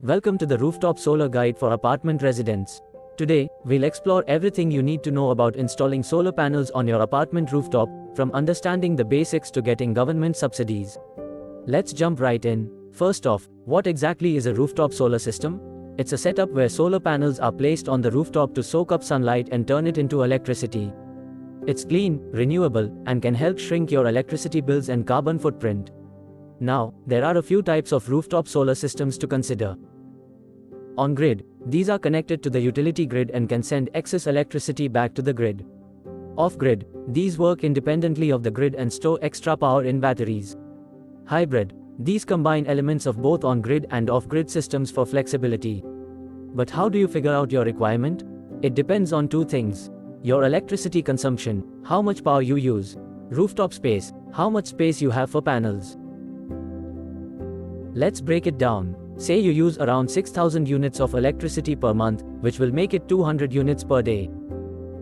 Welcome to the Rooftop Solar Guide for apartment residents. Today, we'll explore everything you need to know about installing solar panels on your apartment rooftop, from understanding the basics to getting government subsidies. Let's jump right in. First off, what exactly is a rooftop solar system? It's a setup where solar panels are placed on the rooftop to soak up sunlight and turn it into electricity. It's clean, renewable, and can help shrink your electricity bills and carbon footprint. Now, there are a few types of rooftop solar systems to consider. On-grid, these are connected to the utility grid and can send excess electricity back to the grid. Off-grid, these work independently of the grid and store extra power in batteries. Hybrid, these combine elements of both on-grid and off-grid systems for flexibility. But how do you figure out your requirement? It depends on two things: your electricity consumption, how much power you use; rooftop space, how much space you have for panels. Let's break it down. Say you use around 6,000 units of electricity per month, which will make it 200 units per day.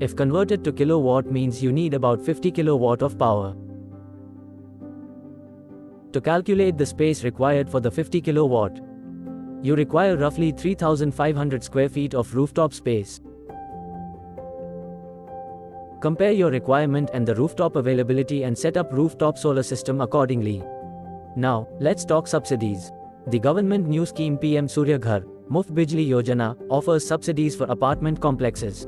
If converted to kilowatt means you need about 50 kilowatt of power. To calculate the space required for the 50 kilowatt, you require roughly 3,500 square feet of rooftop space. Compare your requirement and the rooftop availability and set up rooftop solar system accordingly. Now, let's talk subsidies. The government new scheme PM Surya Ghar, Muft Bijli Yojana, offers subsidies for apartment complexes.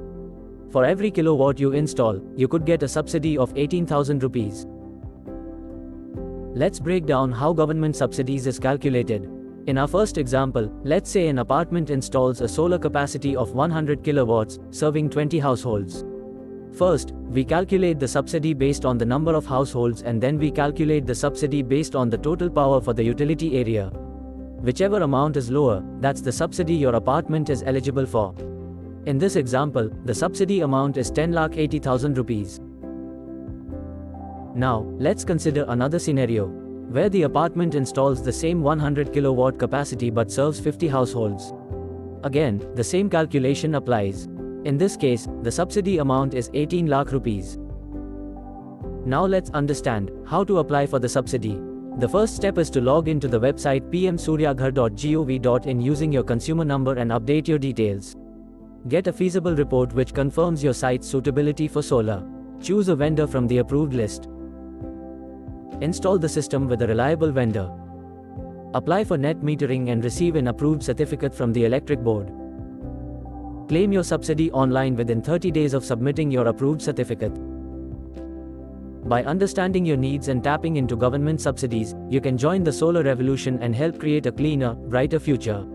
For every kilowatt you install, you could get a subsidy of 18,000 rupees. Let's break down how government subsidies is calculated. In our first example, let's say an apartment installs a solar capacity of 100 kilowatts, serving 20 households. First, we calculate the subsidy based on the number of households, and then we calculate the subsidy based on the total power for the utility area. Whichever amount is lower, that's the subsidy your apartment is eligible for. In this example, the subsidy amount is 10,80,000 rupees. Now, let's consider another scenario, where the apartment installs the same 100 kilowatt capacity but serves 50 households. Again, the same calculation applies. In this case, the subsidy amount is 18 lakh rupees. Now let's understand how to apply for the subsidy. The first step is to log into the website pmsuryaghar.gov.in using your consumer number and update your details. Get a feasible report which confirms your site's suitability for solar. Choose a vendor from the approved list. Install the system with a reliable vendor. Apply for net metering and receive an approved certificate from the electric board. Claim your subsidy online within 30 days of submitting your approved certificate. By understanding your needs and tapping into government subsidies, you can join the solar revolution and help create a cleaner, brighter future.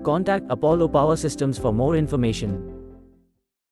Contact Apollo Power Systems for more information.